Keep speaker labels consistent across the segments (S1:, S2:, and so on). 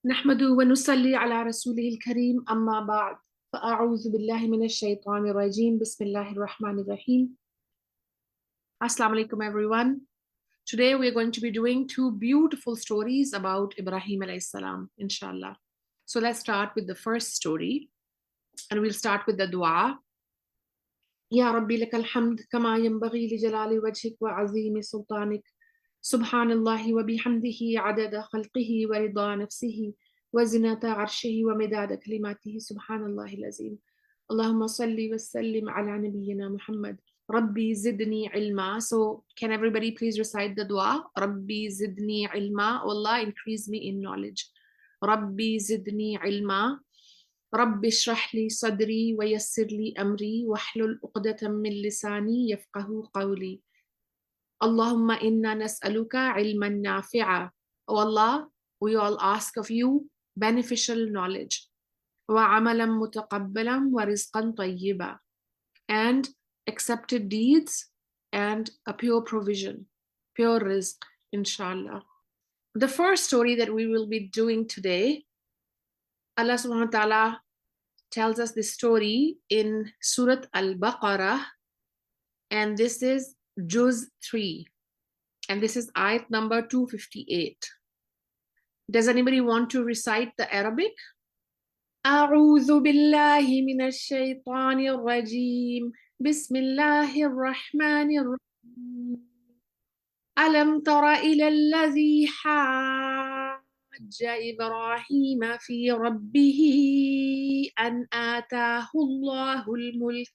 S1: نحمده ونصلي على رسوله الكريم أما بعد فأعوذ بالله من الشيطان الرجيم بسم الله الرحمن الرحيم. Assalamu alaikum everyone. Today we are going to be doing two beautiful stories about Ibrahim AS, inshallah. So let's start with the first story and we'll start with the dua. يا ربي لك الحمد كما ينبغي لجلال وجهك وعظيم سلطانك سبحان الله وبحمده عدد خلقه ورضا نفسه وزنة عرشه ومداد كلماته سبحان الله العظيم. اللهم صل وسلم على نبينا محمد. ربي زدني علما. So can everybody please recite the dua? ربي زدني علما. Allah, increase me in knowledge. ربي زدني علما. رب اشرح لي صدري ويسر لي أمري واحلل عقدة من لساني يفقه قولي. اللهم إنا نسألك علما نافعا. Oh Allah, we all ask of you beneficial knowledge. وعملا متقبلا ورزقا طيبا. And accepted deeds and a pure provision, pure rizq, inshallah. The first story that we will be doing today, Allah SWT tells us this story in Surah Al-Baqarah, and this is Juz 3, and this is ayat number 258. Does anybody want to recite the Arabic? أعوذ بالله من الشيطان الرجيم بسم الله الرحمن الرحيم ألم تر إلى الذي حاج إبراهيم في ربه أن آتاه الله الملك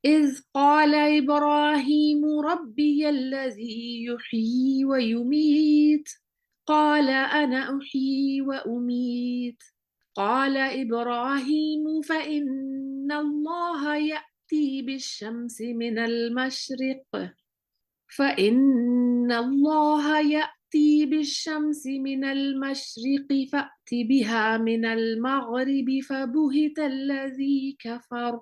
S1: إذ قال إبراهيم ربي الذي يحيي ويميت قال أنا أحيي وأميت قال إبراهيم فإن الله يأتي بالشمس من المشرق فأت بها من المغرب فبهت الذي كفر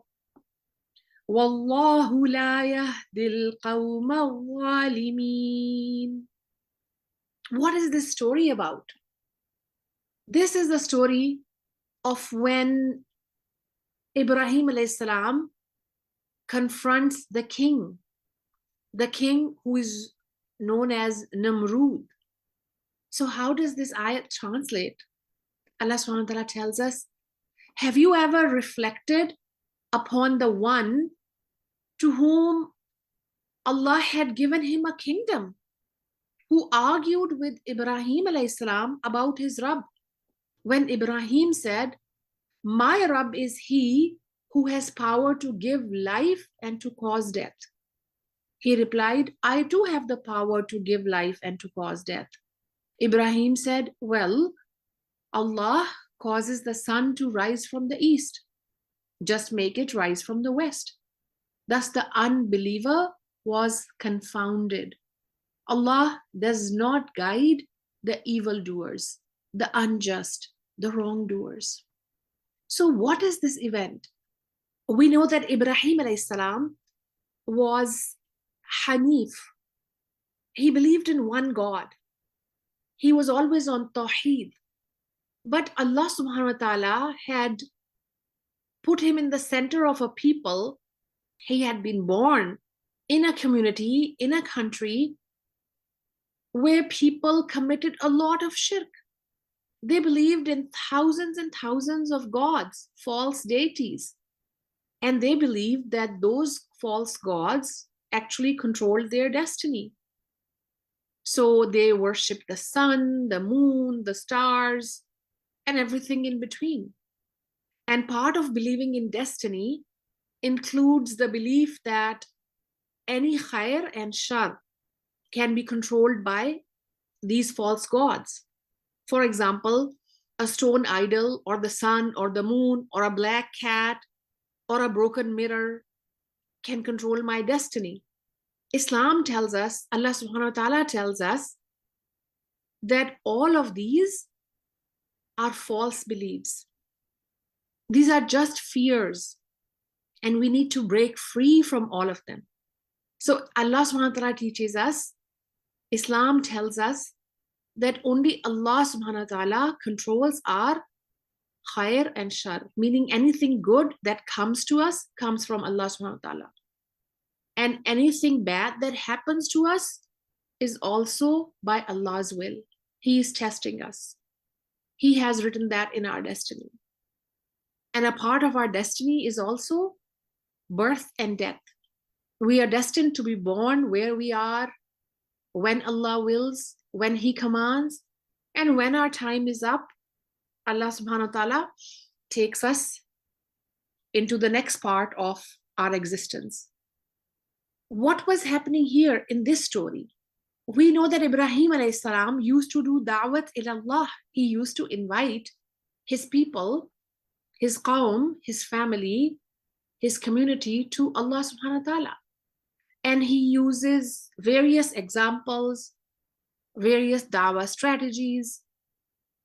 S1: والله لا يهدي القوم الظالمين. What is this story about? This is the story of when Ibrahim AS confronts the king who is known as Nimrud. So how does this ayat translate? Allah SWT tells us, have you ever reflected upon the one to whom Allah had given him a kingdom, who argued with Ibrahim AS about his Rabb? When Ibrahim said, my Rabb is he who has power to give life and to cause death. He replied, I too have the power to give life and to cause death. Ibrahim said, well, Allah causes the sun to rise from the east. Just make it rise from the west. Thus the unbeliever was confounded. Allah does not guide the evildoers, the unjust, the wrongdoers. So what is this event? We know that Ibrahim AS was Hanif. He believed in one God. He was always on tauheed. But Allah SWT had put him in the center of a people. He had been born in a community, in a country where people committed a lot of shirk. They believed in thousands and thousands of gods, false deities. And they believed that those false gods actually controlled their destiny. So they worshipped the sun, the moon, the stars, and everything in between. And part of believing in destiny includes the belief that any khair and shar can be controlled by these false gods. For example, a stone idol or the sun or the moon or a black cat or a broken mirror can control my destiny. Islam tells us, Allah SWT tells us that all of these are false beliefs. These are just fears, and we need to break free from all of them. So Allah SWT teaches us, Islam tells us that only Allah subhanahu wa ta'ala controls our khair and shar, meaning anything good that comes to us comes from Allah subhanahu wa ta'ala. And anything bad that happens to us is also by Allah's will. He is testing us. He has written that in our destiny. And a part of our destiny is also birth and death. We are destined to be born where we are, when Allah wills, when He commands, and when our time is up, Allah subhanahu wa ta'ala takes us into the next part of our existence. What was happening here in this story? We know that Ibrahim AS used to do da'wat ila Allah. He used to invite his people, his qawm, his family, his community to Allah subhanahu wa ta'ala. And he uses various examples, various da'wah strategies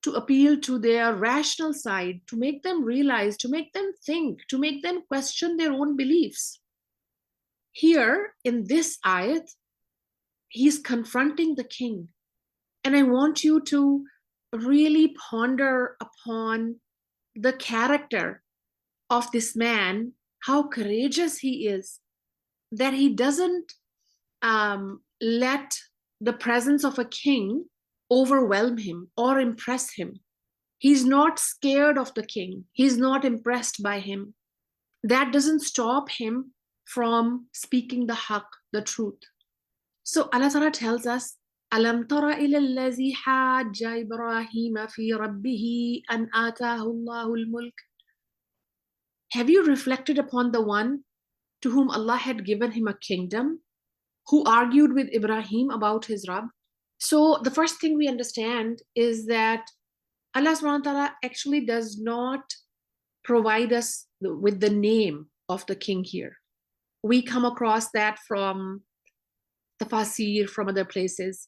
S1: to appeal to their rational side, to make them realize, to make them think, to make them question their own beliefs. Here in this ayat, he's confronting the king. And I want you to really ponder upon the character of this man, how courageous he is, that he doesn't let the presence of a king overwhelm him or impress him. He's not scared of the king. He's not impressed by him. That doesn't stop him from speaking the haqq, the truth. So Allah Ta'ala tells us, أَلَمْ تَرَ إِلَى الَّذِي حَاجَّ إِبْرَاهِيمَ فِي رَبِّهِ أَنْ آتَاهُ اللَّهُ الْمُلْكَ. Have you reflected upon the one to whom Allah had given him a kingdom, who argued with Ibrahim about his Rabb? So the first thing we understand is that Allah SWT actually does not provide us with the name of the king here. We come across that from tafsir, from other places.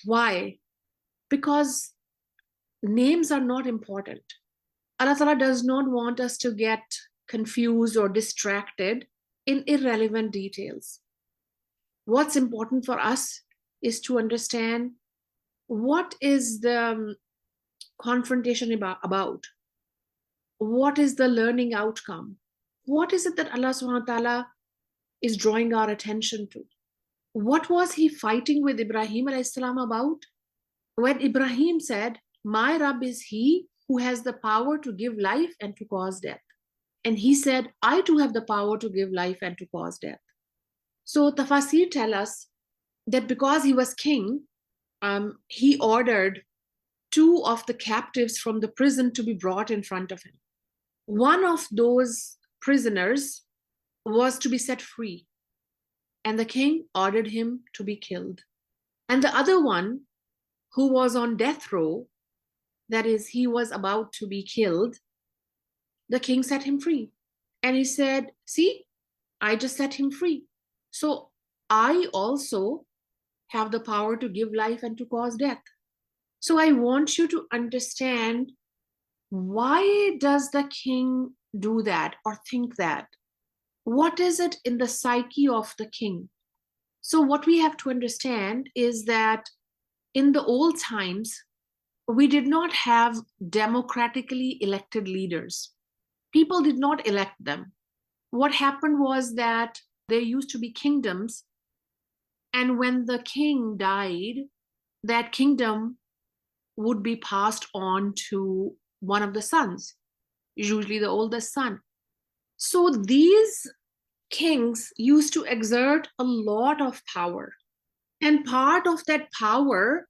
S1: Why? Because names are not important. Allah Ta'ala does not want us to get confused or distracted in irrelevant details. What's important for us is to understand what is the confrontation about? What is the learning outcome? What is it that Allah SWT is drawing our attention to? What was he fighting with Ibrahim AS about? When Ibrahim said, my Rabb is he who has the power to give life and to cause death. And he said, I too have the power to give life and to cause death. So tafsir tell us that because he was king, he ordered 2 of the captives from the prison to be brought in front of him. One of those prisoners was to be set free, and the king ordered him to be killed. And the other one, who was on death row, that is, he was about to be killed, the king set him free. And he said, see, I just set him free. So I also have the power to give life and to cause death. So I want you to understand, why does the king do that or think that? What is it in the psyche of the king? So what we have to understand is that in the old times, we did not have democratically elected leaders. People did not elect them. What happened was that there used to be kingdoms, and when the king died, that kingdom would be passed on to one of the sons, usually the oldest son. So these kings used to exert a lot of power. And part of that power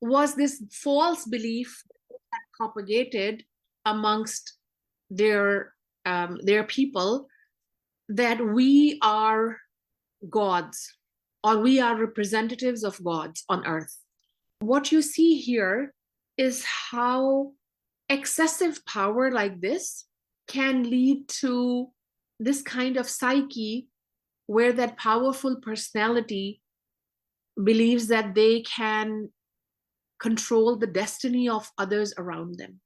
S1: was this false belief that propagated amongst their people, that we are gods, or we are representatives of gods on earth. What you see here is how excessive power like this can lead to this kind of psyche, where that powerful personality believes that they can control the destiny of others around them.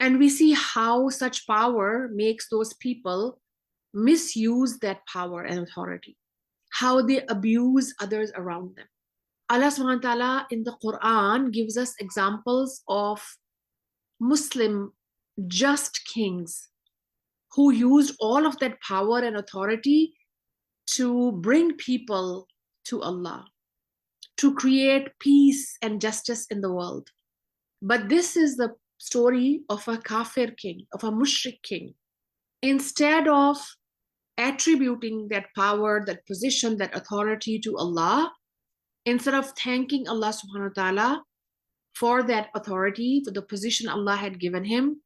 S1: And we see how such power makes those people misuse that power and authority, how they abuse others around them. Allah SWT in the Quran gives us examples of Muslim just kings who used all of that power and authority to bring people to Allah, to create peace and justice in the world. But this is the story of a kafir king, of a mushrik king. Instead of attributing that power, that position, that authority to Allah, instead of thanking Allah SWT for that authority, for the position Allah had given him,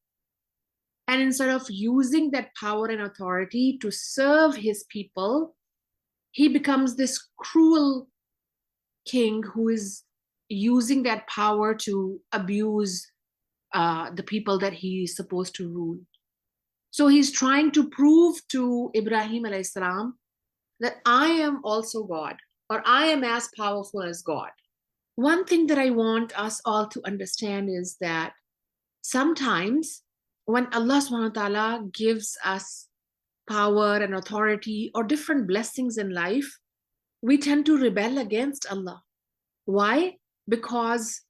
S1: and instead of using that power and authority to serve his people, he becomes this cruel king who is using that power to abuse the people that he is supposed to rule. So he's trying to prove to Ibrahim AS that I am also God, or I am as powerful as God. One thing that I want us all to understand is that sometimes when Allah SWT gives us power and authority or different blessings in life, we tend to rebel against Allah. Why? Because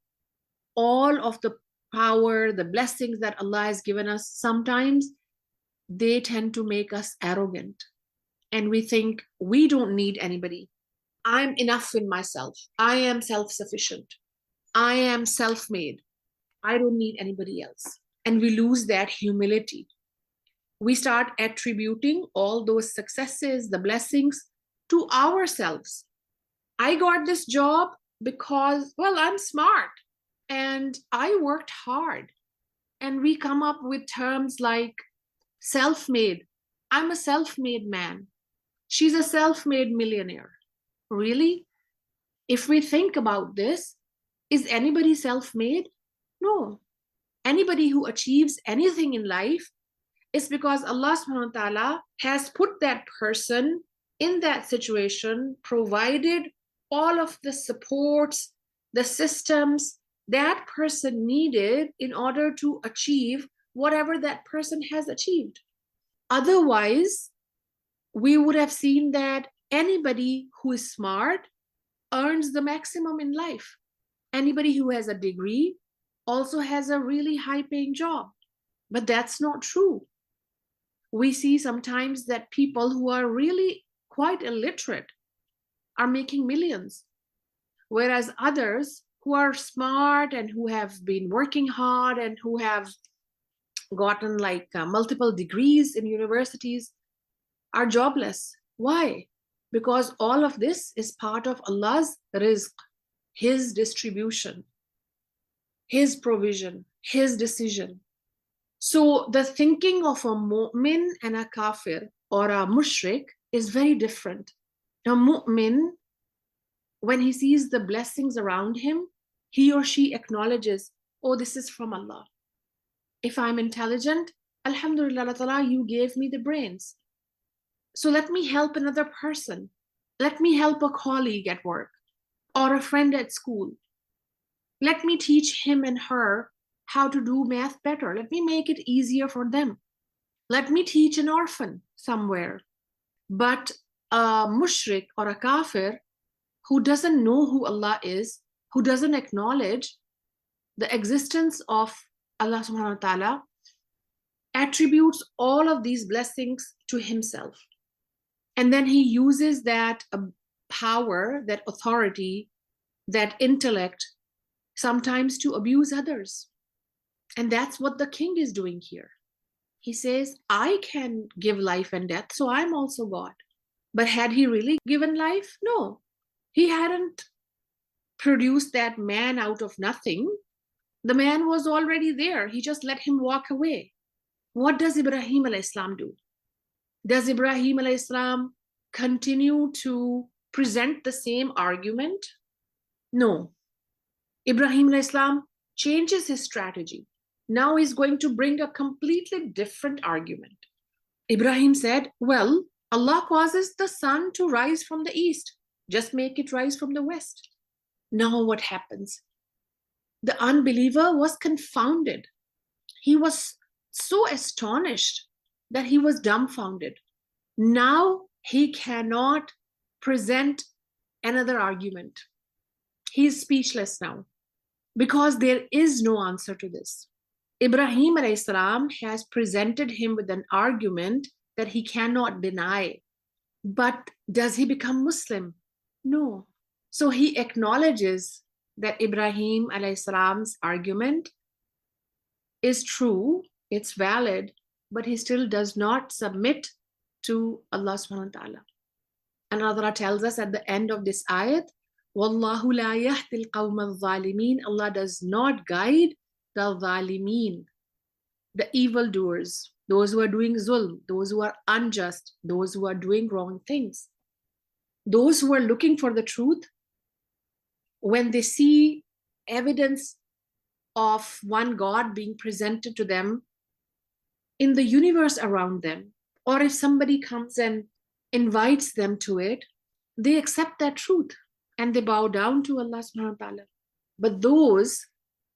S1: all of the power, the blessings that Allah has given us, sometimes they tend to make us arrogant. And we think we don't need anybody. I'm enough in myself. I am self-sufficient. I am self-made. I don't need anybody else. And we lose that humility. We start attributing all those successes, the blessings, to ourselves. I got this job because, well, I'm smart and I worked hard. And we come up with terms like self-made. I'm a self-made man. She's a self-made millionaire. Really? If we think about this, is anybody self-made? No. Anybody who achieves anything in life is because Allah SWT has put that person in that situation, provided all of the supports, the systems that person needed in order to achieve whatever that person has achieved. Otherwise, we would have seen that anybody who is smart earns the maximum in life. Anybody who has a degree also has a really high-paying job. But that's not true. We see sometimes that people who are really quite illiterate are making millions, whereas others who are smart and who have been working hard and who have gotten like multiple degrees in universities are jobless. Why? Because all of this is part of Allah's rizq, His distribution, His provision, His decision. So the thinking of a mu'min and a kafir or a mushrik is very different. A mu'min, when he sees the blessings around him, he or she acknowledges, oh, this is from Allah. If I'm intelligent, alhamdulillah, Allah Ta'ala, you gave me the brains. So let me help another person. Let me help a colleague at work or a friend at school. Let me teach him and her how to do math better. Let me make it easier for them. Let me teach an orphan somewhere. But a mushrik or a kafir who doesn't know who Allah is, who doesn't acknowledge the existence of Allah SWT, attributes all of these blessings to himself. And then he uses that power, that authority, that intellect, sometimes to abuse others. And that's what the king is doing here. He says, I can give life and death, so I'm also God. But had he really given life? No. He hadn't produced that man out of nothing. The man was already there. He just let him walk away. What does Ibrahim AS do? Does Ibrahim AS continue to present the same argument? No. Ibrahim AS changes his strategy. Now he's going to bring a completely different argument. Ibrahim said, well, Allah causes the sun to rise from the east. Just make it rise from the west. Now what happens? The unbeliever was confounded. He was so astonished that he was dumbfounded. Now he cannot present another argument. He is speechless now because there is no answer to this. Ibrahim AS has presented him with an argument that he cannot deny. But does he become Muslim? No. So he acknowledges that Ibrahim AS argument is true, it's valid, but he still does not submit to Allah SWT. And Allah tells us at the end of this ayat, Wallahu la yahdi al-qawm al-zalimin. Allah does not guide the zalimin, the evildoers, those who are doing zulm, those who are unjust, those who are doing wrong things. Those who are looking for the truth, when they see evidence of one God being presented to them in the universe around them, or if somebody comes and invites them to it, they accept that truth and they bow down to Allah SWT. But those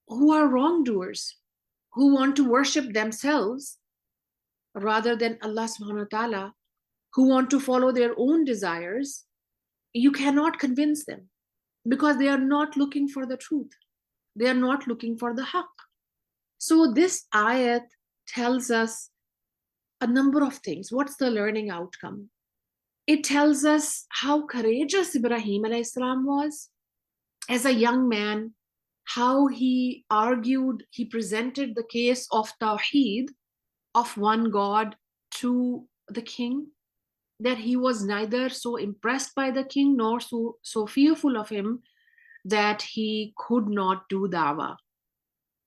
S1: who are wrongdoers, who want to worship themselves rather than Allah SWT, who want to follow their own desires, you cannot convince them because they are not looking for the truth. They are not looking for the haqq. So this ayat tells us a number of things. What's the learning outcome? It tells us how courageous Ibrahim AS was as a young man, how he argued, he presented the case of tauheed, of one God, to the king, that he was neither so impressed by the king nor so fearful of him that he could not do dawah.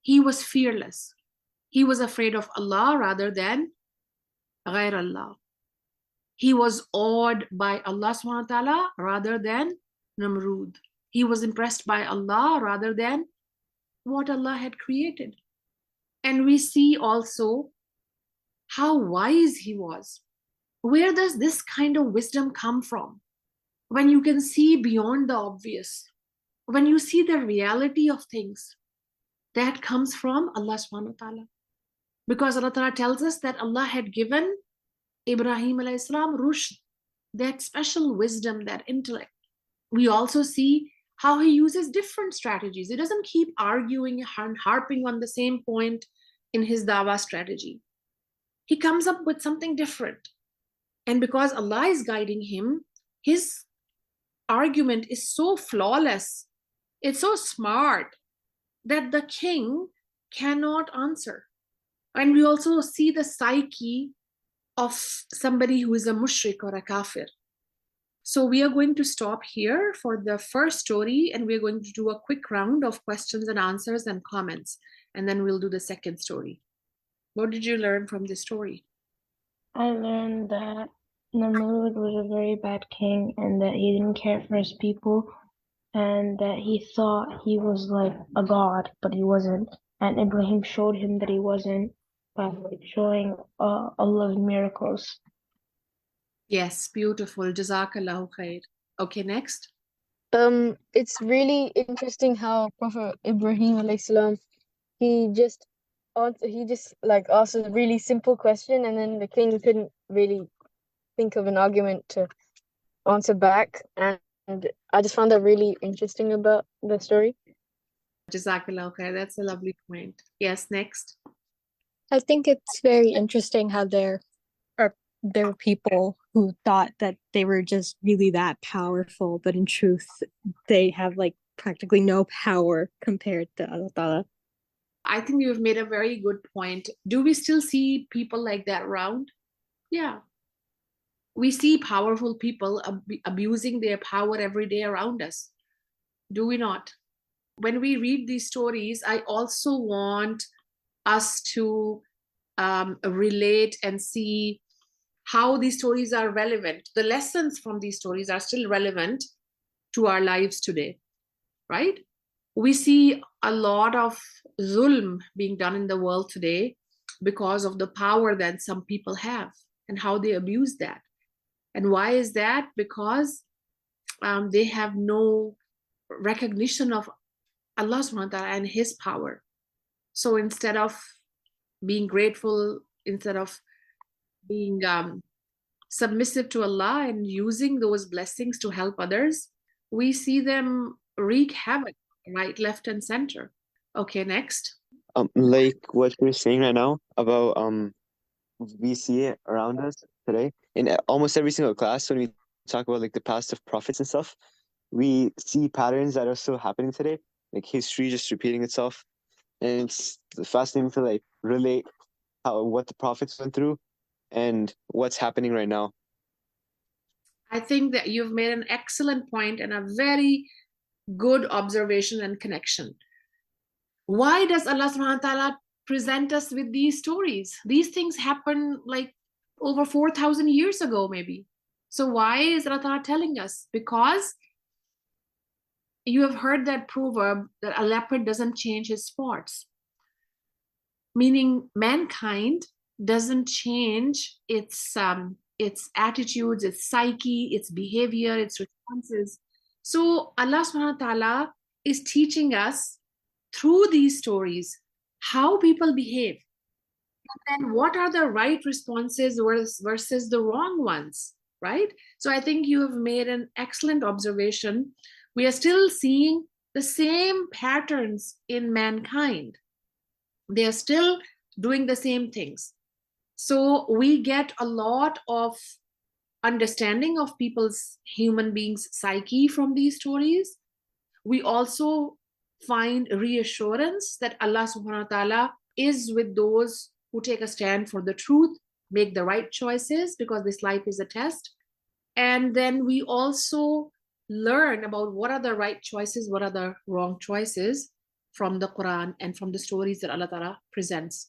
S1: He was fearless. He was afraid of Allah rather than ghair Allah. He was awed by Allah SWT rather than Nimrud. He was impressed by Allah rather than what Allah had created. And we see also how wise he was. Where does this kind of wisdom come from? When you can see beyond the obvious, when you see the reality of things, that comes from Allah SWT. Because Allah Ta'ala tells us that Allah had given Ibrahim AS rushd, that special wisdom, that intellect. We also see how he uses different strategies. He doesn't keep arguing and harping on the same point in his dawah strategy. He comes up with something different. And because Allah is guiding him, his argument is so flawless, it's so smart, that the king cannot answer. And we also see the psyche of somebody who is a mushrik or a kafir. So we are going to stop here for the first story, and we're going to do a quick round of questions and answers and comments, and then we'll do the second story. What did you learn from this story?
S2: I learned that Nimrud was a very bad king and that he didn't care for his people and that he thought he was like a god, but he wasn't. And Ibrahim showed him that he wasn't by showing Allah's miracles.
S1: Yes, beautiful. Jazakallahu khair. Okay, next.
S3: It's really interesting how Prophet Ibrahim alayhis salam, he just like asked a really simple question, and then the king couldn't really think of an argument to answer back, and I just found that really interesting about the story.
S1: Jazakallahu khair. That's a lovely point. Yes, next.
S4: I think it's very interesting how there were people who thought that they were just really that powerful, but in truth, they have like practically no power compared to Allah Ta'ala.
S1: I think you've made a very good point. Do we still see people like that around? Yeah. We see powerful people abusing their power every day around us. Do we not? When we read these stories, I also want us to relate and see how these stories are relevant. The lessons from these stories are still relevant to our lives today, right? We see a lot of zulm being done in the world today because of the power that some people have and how they abuse that. And why is that? Because they have no recognition of Allah SWT and His power. So instead of being grateful, instead of being submissive to Allah and using those blessings to help others, we see them wreak havoc, right, left, and center. Okay, next.
S5: Like what you're saying right now about we see it around us today in almost every single class when we talk about like the past of prophets and stuff, we see patterns that are still happening today, like history just repeating itself. And it's fascinating to like relate what the prophets went through and what's happening right now.
S1: I think that you've made an excellent point and a very good observation and connection. Why does Allah SWT present us with these stories? These things happened like over 4,000 years ago, maybe. So why is Allah telling us? Because you have heard that proverb that a leopard doesn't change his spots, meaning mankind doesn't change its attitudes, its psyche, its behavior, its responses. So Allah SWT is teaching us through these stories how people behave, and then what are the right responses versus the wrong ones, right? So I think you have made an excellent observation. We are still seeing the same patterns in mankind. They are still doing the same things. So we get a lot of understanding of people's, human beings' psyche from these stories. We also find reassurance that Allah subhanahu wa ta'ala is with those who take a stand for the truth, make the right choices, because this life is a test. And then we also learn about what are the right choices, what are the wrong choices from the Quran and from the stories that Allah ta'ala presents.